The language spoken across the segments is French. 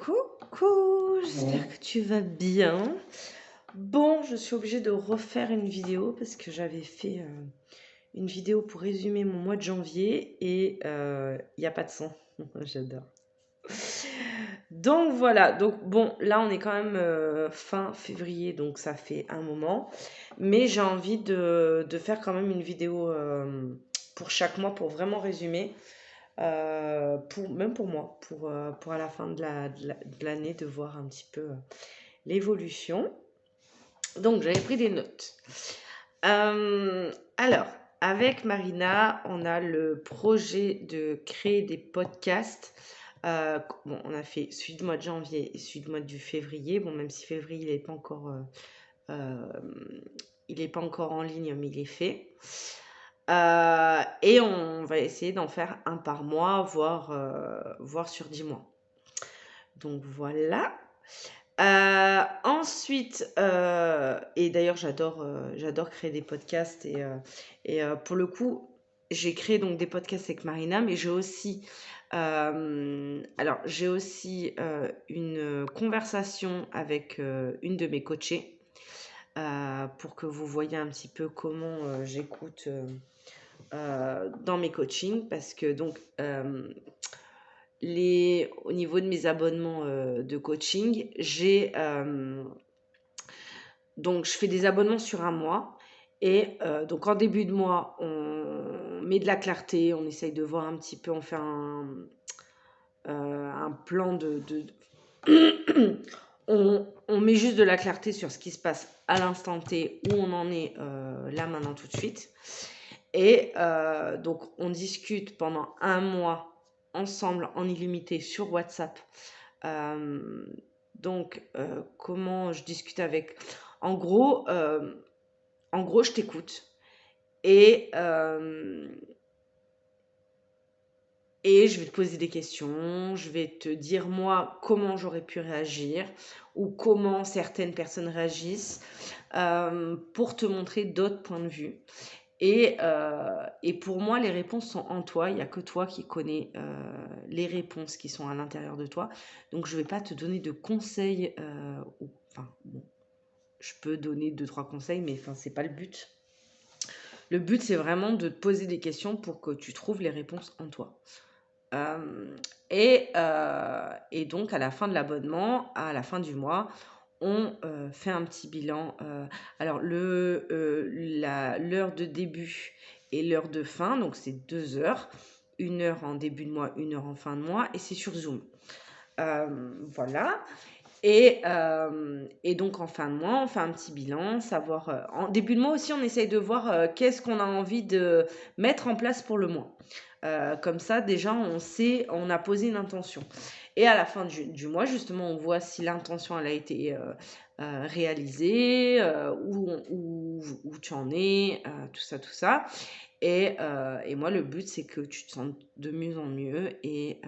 Coucou, j'espère que tu vas bien. Bon, je suis obligée de refaire une vidéo parce que j'avais fait une vidéo pour résumer mon mois de janvier et il n'y a pas de son. J'adore. Donc voilà, donc bon, là on est quand même fin février, donc ça fait un moment. Mais j'ai envie de faire quand même une vidéo pour chaque mois pour vraiment résumer. Même pour moi, pour à la fin de l'année, de voir un petit peu l'évolution. Donc, j'avais pris des notes. Alors, avec Marina, on a le projet de créer des podcasts. Bon, on a fait celui du mois de janvier et celui du mois de février. Bon, même si février, euh, il est pas encore en ligne, mais il est fait. Et on va essayer d'en faire un par mois, voire sur 10 mois. Donc voilà. Ensuite, et d'ailleurs j'adore créer des podcasts et pour le coup, j'ai créé donc des podcasts avec Marina, mais j'ai aussi une conversation avec une de mes coachées pour que vous voyez un petit peu comment j'écoute dans mes coachings parce que donc au niveau de mes abonnements de coaching, donc je fais des abonnements sur un mois et donc en début de mois, on met de la clarté, on essaye de voir un petit peu, on fait un plan on met juste de la clarté sur ce qui se passe à l'instant T, où on en est là maintenant tout de suite. Et donc, on discute pendant un mois ensemble en illimité sur WhatsApp. Donc, comment je discute avec... En gros, je t'écoute et et je vais te poser des questions, je vais te dire moi comment j'aurais pu réagir ou comment certaines personnes réagissent pour te montrer d'autres points de vue. Et pour moi, les réponses sont en toi. Il n'y a que toi qui connais les réponses qui sont à l'intérieur de toi. Donc, je ne vais pas te donner de conseils. Enfin, bon, je peux donner 2-3 conseils, mais enfin, ce n'est pas le but. Le but, c'est vraiment de te poser des questions pour que tu trouves les réponses en toi. Et donc, à la fin de l'abonnement, à la fin du mois, on fait un petit bilan. Alors, l'heure de début et l'heure de fin, donc c'est 2 heures. 1 heure en début de mois, 1 heure en fin de mois, et c'est sur Zoom. Voilà. Et donc, en fin de mois, on fait un petit bilan, savoir... en début de mois aussi, on essaye de voir qu'est-ce qu'on a envie de mettre en place pour le mois. Comme ça, déjà, on sait, on a posé une intention. Et à la fin du mois, justement, on voit si l'intention elle a été réalisée, où tu en es, tout ça, tout ça. Et moi, le but, c'est que tu te sentes de mieux en mieux et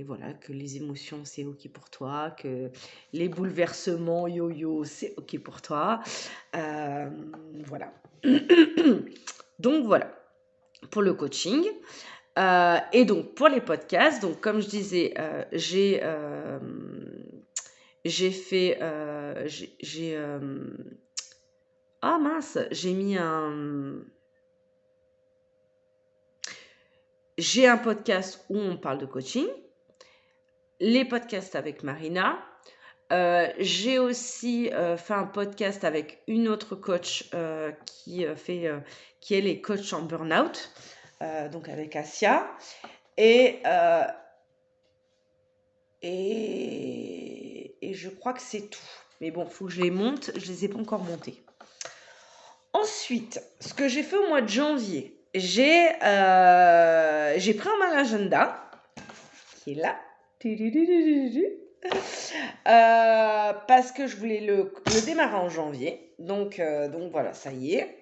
voilà, que les émotions, c'est OK pour toi, que les bouleversements yo-yo, c'est OK pour toi. Voilà. Donc voilà, pour le coaching. Et donc pour les podcasts, donc comme je disais, j'ai fait... ah mince, j'ai un podcast où on parle de coaching, les podcasts avec Marina. J'ai aussi fait un podcast avec une autre coach qui elle est coach en burn-out, donc avec Asia. Et je crois que c'est tout. Mais bon, il faut que je les monte. Je ne les ai pas encore montés. Ensuite, ce que j'ai fait au mois de janvier, j'ai pris un agenda qui est là. Parce que je voulais le démarrer en janvier. Donc voilà, ça y est.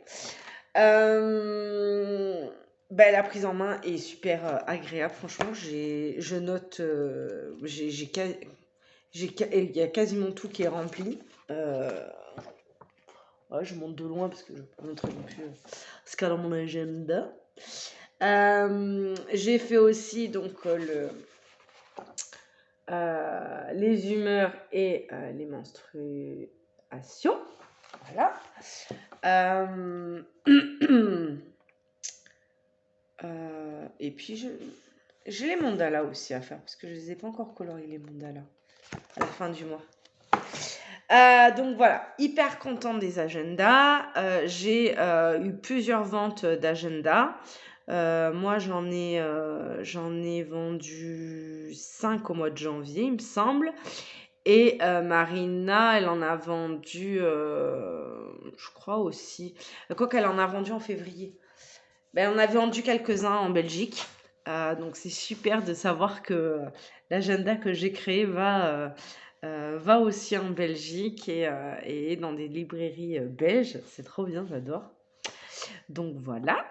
La prise en main est super agréable. Franchement, je note, il y a quasiment tout qui est rempli. Ouais, je monte de loin parce que je ne peux pas montrer non plus ce qu'il y a dans mon agenda. J'ai fait aussi donc les humeurs et les menstruations. Voilà. Et puis, j'ai les mandalas aussi à faire parce que je ne les ai pas encore coloriés, les mandalas, à la fin du mois. Donc voilà, hyper contente des agendas. J'ai eu plusieurs ventes d'agendas. Moi, j'en ai vendu 5 au mois de janvier, il me semble. Et Marina, elle en a vendu, je crois aussi. Quoi qu'elle en a vendu en février. Ben, on a vendu quelques-uns en Belgique. Donc c'est super de savoir que l'agenda que j'ai créé va aussi en Belgique et dans des librairies belges. C'est trop bien, j'adore. Donc voilà.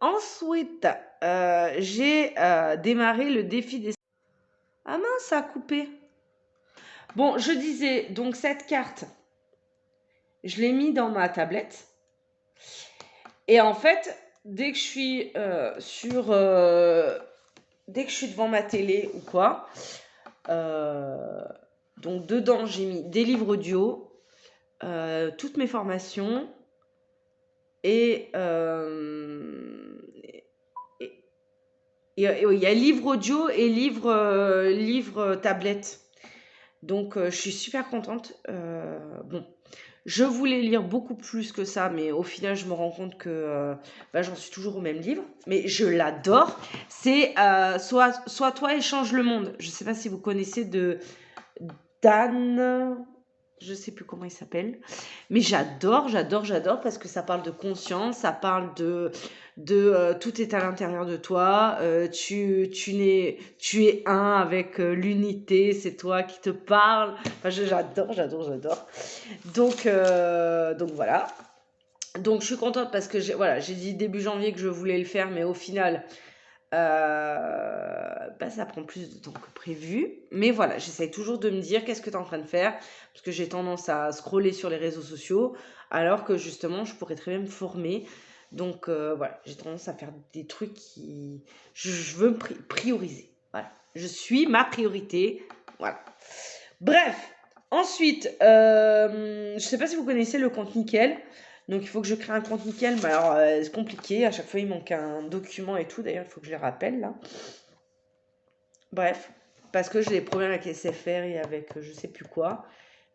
Ensuite, j'ai démarré le défi des... Ah mince, ça a coupé. Bon, je disais, donc cette carte, je l'ai mis dans ma tablette. Et en fait, dès que je suis dès que je suis devant ma télé ou quoi, donc dedans, j'ai mis des livres audio, toutes mes formations et il y a livre audio et livre tablette. Donc, je suis super contente. Bon, je voulais lire beaucoup plus que ça, mais au final, je me rends compte que j'en suis toujours au même livre. Mais je l'adore. C'est Sois toi et change le monde. Je ne sais pas si vous connaissez de Dan. Je ne sais plus comment il s'appelle. Mais j'adore parce que ça parle de conscience, ça parle de tout est à l'intérieur de toi. Tu es un avec l'unité, c'est toi qui te parle. Enfin, j'adore. Donc voilà. Donc je suis contente parce que j'ai dit début janvier que je voulais le faire, mais au final, ça prend plus de temps que prévu. Mais voilà, j'essaye toujours de me dire qu'est-ce que tu es en train de faire, parce que j'ai tendance à scroller sur les réseaux sociaux, alors que justement, je pourrais très bien me former. Donc voilà, j'ai tendance à faire des trucs qui... Je veux me prioriser. Voilà, je suis ma priorité. Voilà. Bref, ensuite, je ne sais pas si vous connaissez le compte Nickel. Donc, il faut que je crée un compte Nickel. Mais alors, c'est compliqué. À chaque fois, il manque un document et tout. D'ailleurs, il faut que je les rappelle, là. Bref, parce que j'ai des problèmes avec SFR et avec je sais plus quoi.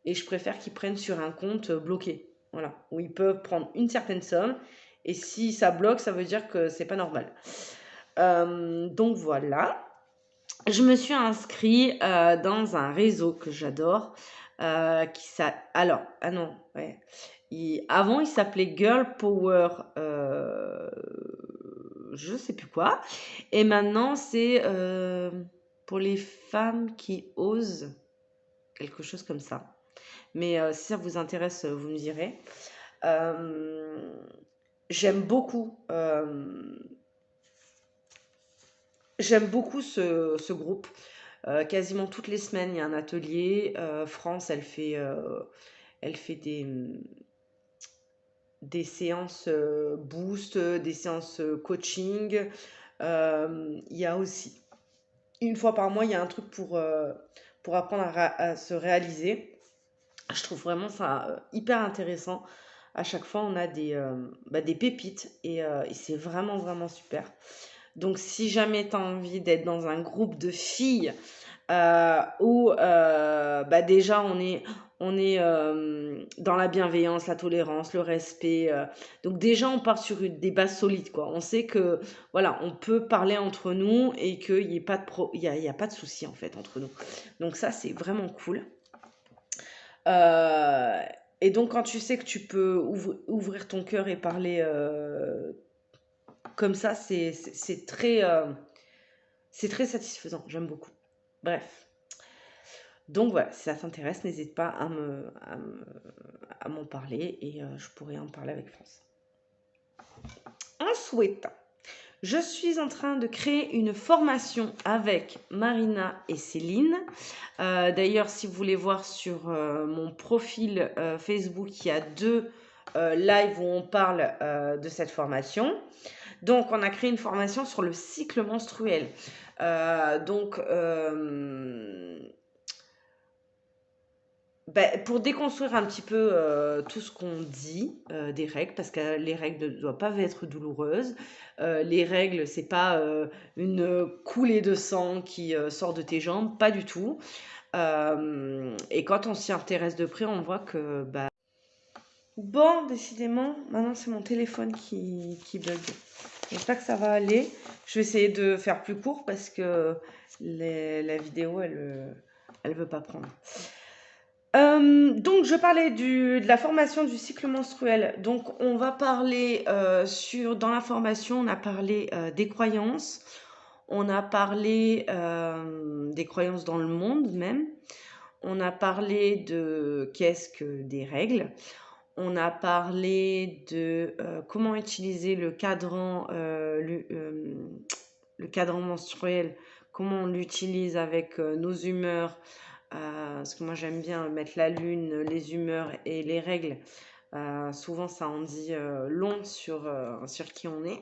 Et je préfère qu'ils prennent sur un compte bloqué. Voilà, où ils peuvent prendre une certaine somme. Et si ça bloque, ça veut dire que c'est pas normal. Donc, voilà. Je me suis inscrite dans un réseau que j'adore. Alors, ah non, ouais. Avant, il s'appelait Girl Power, je sais plus quoi. Et maintenant, c'est pour les femmes qui osent, quelque chose comme ça. Mais si ça vous intéresse, vous me direz. J'aime beaucoup ce groupe. Quasiment toutes les semaines, il y a un atelier. France, elle fait des séances boost, des séances coaching. Il y a aussi, une fois par mois, il y a un truc pour apprendre à se réaliser. Je trouve vraiment ça hyper intéressant. À chaque fois, on a des pépites et c'est vraiment, vraiment super. Donc, si jamais tu as envie d'être dans un groupe de filles où déjà on est dans la bienveillance, la tolérance, le respect. Donc déjà on part sur des bases solides, quoi. On sait que voilà, on peut parler entre nous et qu'il n'y ait pas y a pas de souci en fait entre nous. Donc ça c'est vraiment cool. Et donc quand tu sais que tu peux ouvrir ton cœur et parler comme ça, c'est très satisfaisant. J'aime beaucoup. Bref. Donc voilà, si ça t'intéresse, n'hésite pas à m'en parler et je pourrais en parler avec France. Ensuite, je suis en train de créer une formation avec Marina et Céline. D'ailleurs, si vous voulez voir sur mon profil Facebook, il y a 2 lives où on parle de cette formation. Donc, on a créé une formation sur le cycle menstruel. Donc, pour déconstruire un petit peu tout ce qu'on dit des règles, parce que les règles ne doivent pas être douloureuses. Les règles, c'est pas une coulée de sang qui sort de tes jambes, pas du tout. Et quand on s'y intéresse de près, on voit que bon, décidément, maintenant c'est mon téléphone qui bug. J'espère que ça va aller. Je vais essayer de faire plus court parce que la vidéo, elle veut pas prendre. Donc, je parlais de la formation du cycle menstruel. Donc, on va parler dans la formation, on a parlé des croyances, on a parlé des croyances dans le monde même, on a parlé de qu'est-ce que des règles, on a parlé de comment utiliser le cadran menstruel, comment on l'utilise avec nos humeurs, parce que moi j'aime bien mettre la lune, les humeurs et les règles. Souvent ça en dit long sur qui on est.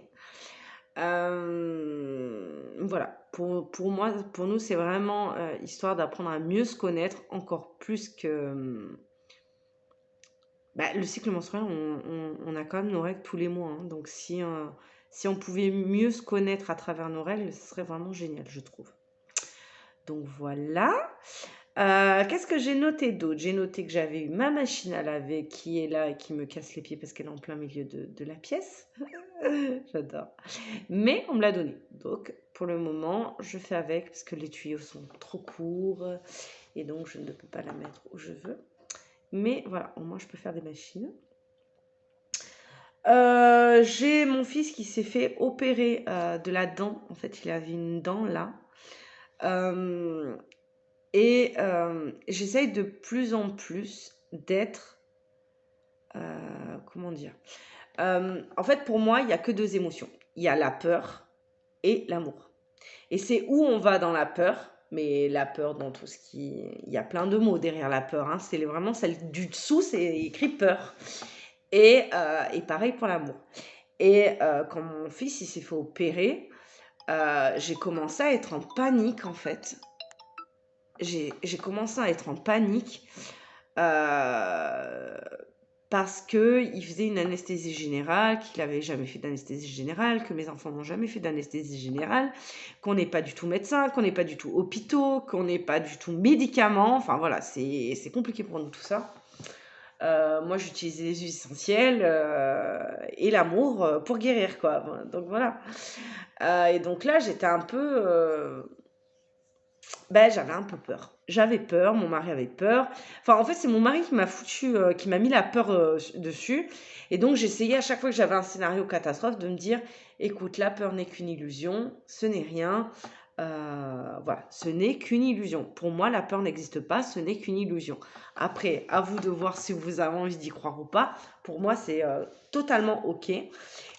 Voilà, pour moi, pour nous, c'est vraiment histoire d'apprendre à mieux se connaître, encore plus que le cycle menstruel, on a quand même nos règles tous les mois, hein. Donc si on pouvait mieux se connaître à travers nos règles, ce serait vraiment génial, je trouve. Donc voilà. Qu'est-ce que j'ai noté d'autre? J'ai noté que j'avais eu ma machine à laver qui est là et qui me casse les pieds parce qu'elle est en plein milieu de la pièce. J'adore. Mais on me l'a donnée. Donc pour le moment, je fais avec parce que les tuyaux sont trop courts et donc je ne peux pas la mettre où je veux. Mais voilà, au moins je peux faire des machines. J'ai mon fils qui s'est fait opérer de la dent. En fait, il avait une dent là. Et j'essaye de plus en plus d'être... comment dire? En fait, pour moi, il n'y a que deux émotions. Il y a la peur et l'amour. Et c'est où on va dans la peur, mais la peur dans tout ce qui... Il y a plein de mots derrière la peur, hein. C'est vraiment celle du dessous, c'est écrit peur. Et pareil pour l'amour. Et quand mon fils il s'est fait opérer, j'ai commencé à être en panique en fait. J'ai commencé à être en panique euh, parce qu'il faisait une anesthésie générale, qu'il n'avait jamais fait d'anesthésie générale, que mes enfants n'ont jamais fait d'anesthésie générale, qu'on n'est pas du tout médecin, qu'on n'est pas du tout hôpitaux, qu'on n'est pas du tout médicaments. Enfin voilà, c'est compliqué pour nous tout ça. Moi, j'utilisais les huiles essentielles et l'amour pour guérir, quoi. Donc voilà. Et donc là, j'étais un peu... j'avais un peu peur. J'avais peur, mon mari avait peur. Enfin, en fait, c'est mon mari qui m'a foutu, qui m'a mis la peur dessus. Et donc, j'essayais à chaque fois que j'avais un scénario catastrophe de me dire, écoute, la peur n'est qu'une illusion, ce n'est rien. Voilà, ce n'est qu'une illusion. Pour moi, la peur n'existe pas, ce n'est qu'une illusion. Après, à vous de voir si vous avez envie d'y croire ou pas. Pour moi, c'est totalement OK.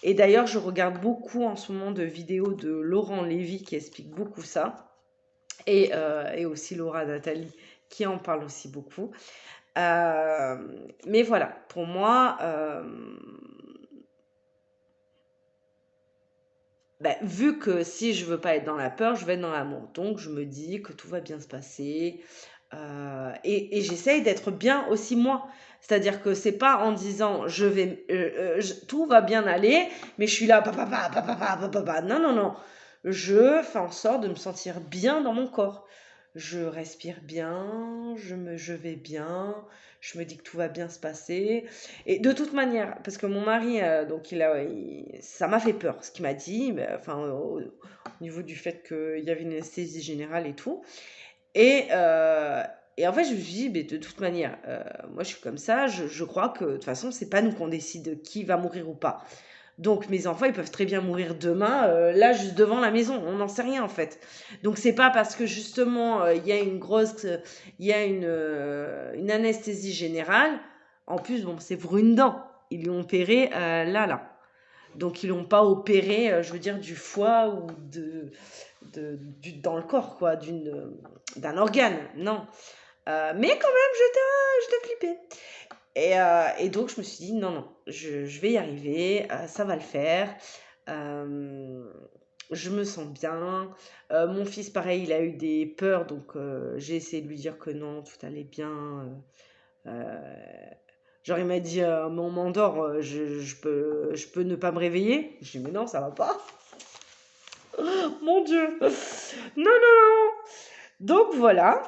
Et d'ailleurs, je regarde beaucoup en ce moment de vidéos de Laurent Lévy qui explique beaucoup ça. Et aussi Laura Nathalie qui en parle aussi beaucoup. Mais voilà, pour moi, vu que si je veux pas être dans la peur, je vais être dans l'amour. Donc je me dis que tout va bien se passer. Et j'essaye d'être bien aussi moi. C'est-à-dire que c'est pas en disant tout va bien aller, mais je suis là, non, non, non. Je fais en sorte de me sentir bien dans mon corps. Je respire bien, je vais bien, je me dis que tout va bien se passer. Et de toute manière, parce que mon mari, donc ça m'a fait peur, ce qu'il m'a dit, enfin, au niveau du fait qu'il y avait une anesthésie générale et tout. Et, et en fait, je me suis dit, mais de toute manière, moi je suis comme ça, je crois que de toute façon, c'est pas nous qu'on décide qui va mourir ou pas. Donc mes enfants, ils peuvent très bien mourir demain, là, juste devant la maison, on n'en sait rien en fait. Donc c'est pas parce que justement, il y a il y a une anesthésie générale, en plus, bon, c'est pour une dent, ils lui ont opéré là. Donc ils l'ont pas opéré, je veux dire, du foie ou dans le corps, quoi, d'un organe, non. Mais quand même, j'étais flippée. Et donc, je me suis dit, non, non, je vais y arriver, ça va le faire. je me sens bien. Mon fils, pareil, il a eu des peurs, donc j'ai essayé de lui dire que non, tout allait bien. Genre, il m'a dit, mais on m'endort, je peux ne pas me réveiller. Je dis, mais non, ça va pas. Mon Dieu. Non, non, non. Donc voilà.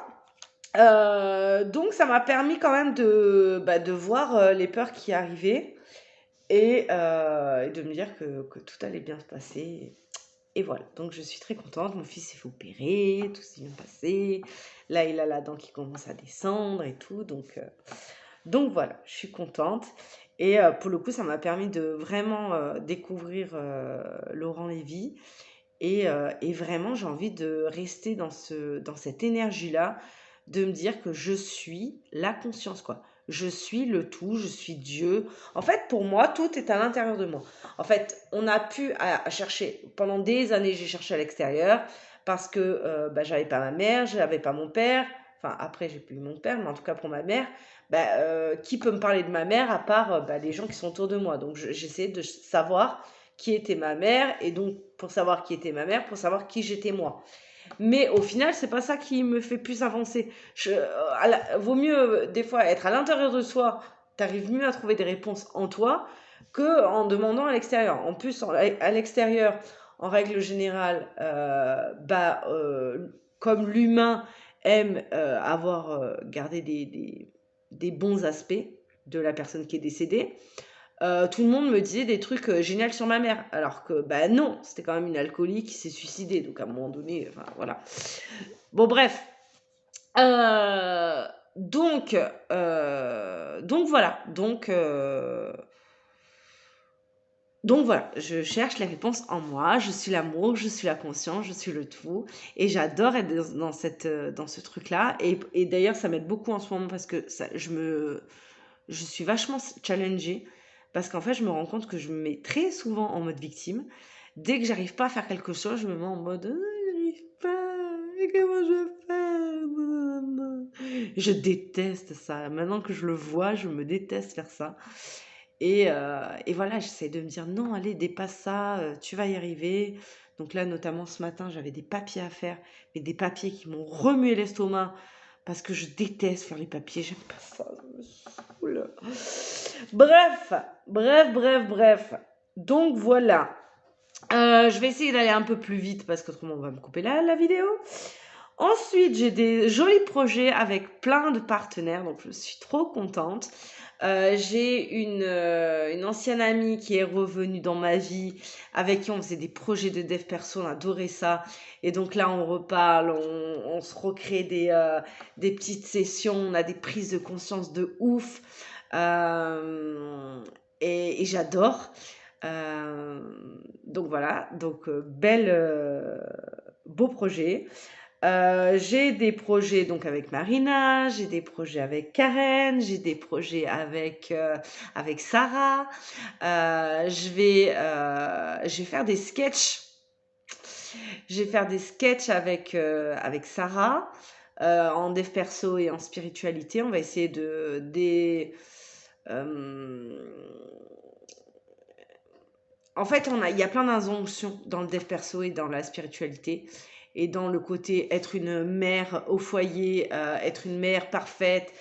Donc ça m'a permis quand même de voir les peurs qui arrivaient et de me dire que tout allait bien se passer. Et voilà, donc je suis très contente. Mon fils s'est fait opérer, tout s'est bien passé. Là, il a la dent qui commence à descendre et tout. Donc voilà, je suis contente. Et pour le coup, ça m'a permis de vraiment découvrir Laurent Lévy. Et vraiment, j'ai envie de rester dans cette énergie-là, de me dire que je suis la conscience, quoi. Je suis le tout, je suis Dieu. En fait, pour moi, tout est à l'intérieur de moi. En fait, on a pu à chercher, pendant des années, j'ai cherché à l'extérieur, parce que bah, j'avais pas ma mère, j'avais pas mon père. Enfin, après, j'ai plus eu mon père, mais en tout cas pour ma mère, bah, qui peut me parler de ma mère à part bah, les gens qui sont autour de moi. Donc, j'essayais de savoir qui était ma mère, et donc pour savoir qui était ma mère, pour savoir qui j'étais moi. Mais au final, c'est pas ça qui me fait plus avancer. Vaut mieux des fois être à l'intérieur de soi, t'arrives mieux à trouver des réponses en toi que en demandant à l'extérieur. En plus, à l'extérieur, en règle générale, comme l'humain aime avoir gardé des bons aspects de la personne qui est décédée, tout le monde me disait des trucs géniaux sur ma mère. Alors que, bah non, c'était quand même une alcoolique qui s'est suicidée. Donc à un moment donné, enfin voilà. Bon, bref. Euh, donc voilà. Donc voilà, je cherche les réponses en moi. Je suis l'amour, je suis la conscience, je suis le tout. Et j'adore être dans ce truc-là. Et d'ailleurs, ça m'aide beaucoup en ce moment parce que je suis vachement challengée parce qu'en fait, je me rends compte que je me mets très souvent en mode victime. Dès que j'arrive pas à faire quelque chose, je me mets en mode j'arrive pas, et comment je vais faire? Nanana. Je déteste ça. Maintenant que je le vois, je me déteste faire ça. Et voilà, j'essaie de me dire non, allez, dépasse ça, tu vas y arriver. Donc là, notamment ce matin, j'avais des papiers à faire, mais des papiers qui m'ont remué l'estomac parce que je déteste faire les papiers, j'aime pas ça, ça me saoule. Bref. Donc voilà. Je vais essayer d'aller un peu plus vite parce qu'autrement on va me couper la vidéo. Ensuite, j'ai des jolis projets avec plein de partenaires, donc je suis trop contente. J'ai une ancienne amie qui est revenue dans ma vie, avec qui on faisait des projets de dev perso, on adorait ça. Et donc là, on reparle, on se recrée des petites sessions, on a des prises de conscience de ouf. Euh, et j'adore. Euh, donc voilà, donc beau projet. J'ai des projets donc avec Marina, j'ai des projets avec Karen, j'ai des projets avec Sarah. Je vais faire des sketchs. Je vais faire des sketchs avec Sarah en dev perso et en spiritualité. On va essayer euh, en fait, il y a plein d'injonctions dans le dev perso et dans la spiritualité. Et dans le côté être une mère au foyer, être une mère parfaite.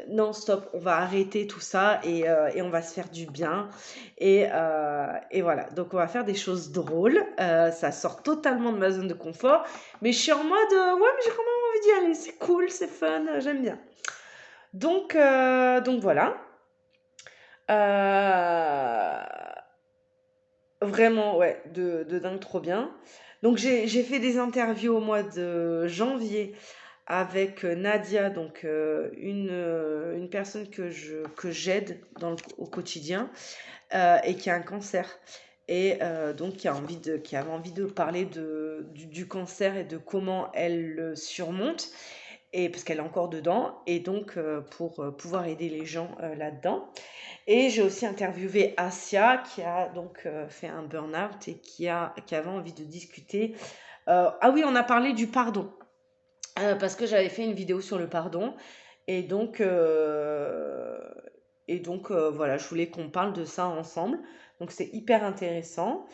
Non, stop, on va arrêter tout ça et on va se faire du bien. Et voilà, donc on va faire des choses drôles. Ça sort totalement de ma zone de confort. Mais je suis en mode, ouais, mais j'ai quand même envie d'y aller. C'est cool, c'est fun, j'aime bien. Donc voilà. Euh, Vraiment, ouais, de dingue, trop bien. Donc j'ai fait des interviews au mois de janvier avec Nadia, donc une personne que j'aide au quotidien et qui a un cancer. Et donc qui avait envie de parler du cancer et de comment elle le surmonte, et parce qu'elle est encore dedans, et donc pour pouvoir aider les gens là-dedans. Et j'ai aussi interviewé Asia qui a donc fait un burn-out et qui avait envie de discuter. Ah oui, on a parlé du pardon. Parce que j'avais fait une vidéo sur le pardon. Et donc, voilà, je voulais qu'on parle de ça ensemble. Donc c'est hyper intéressant.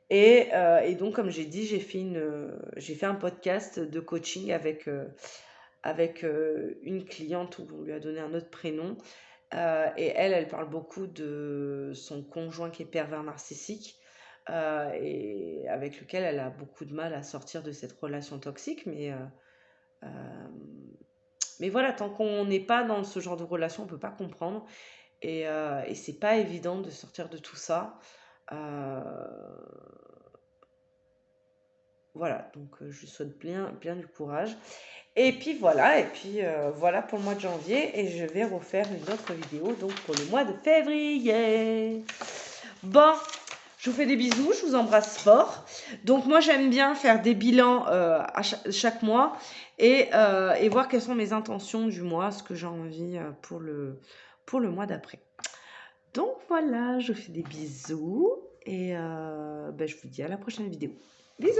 Et donc, comme j'ai dit, j'ai fait un podcast de coaching avec une cliente où on lui a donné un autre prénom. Et elle parle beaucoup de son conjoint qui est pervers narcissique, et avec lequel elle a beaucoup de mal à sortir de cette relation toxique. Euh, mais voilà, tant qu'on n'est pas dans ce genre de relation, on peut pas comprendre. Et c'est pas évident de sortir de tout ça. Euh, voilà, donc je lui souhaite bien du courage. Et puis voilà pour le mois de janvier. Et je vais refaire une autre vidéo donc pour le mois de février. Bon, je vous fais des bisous, je vous embrasse fort. Donc moi j'aime bien faire des bilans à chaque mois et voir quelles sont mes intentions du mois, ce que j'ai envie pour le mois d'après. Donc voilà, je vous fais des bisous et ben, je vous dis à la prochaine vidéo. Bisous!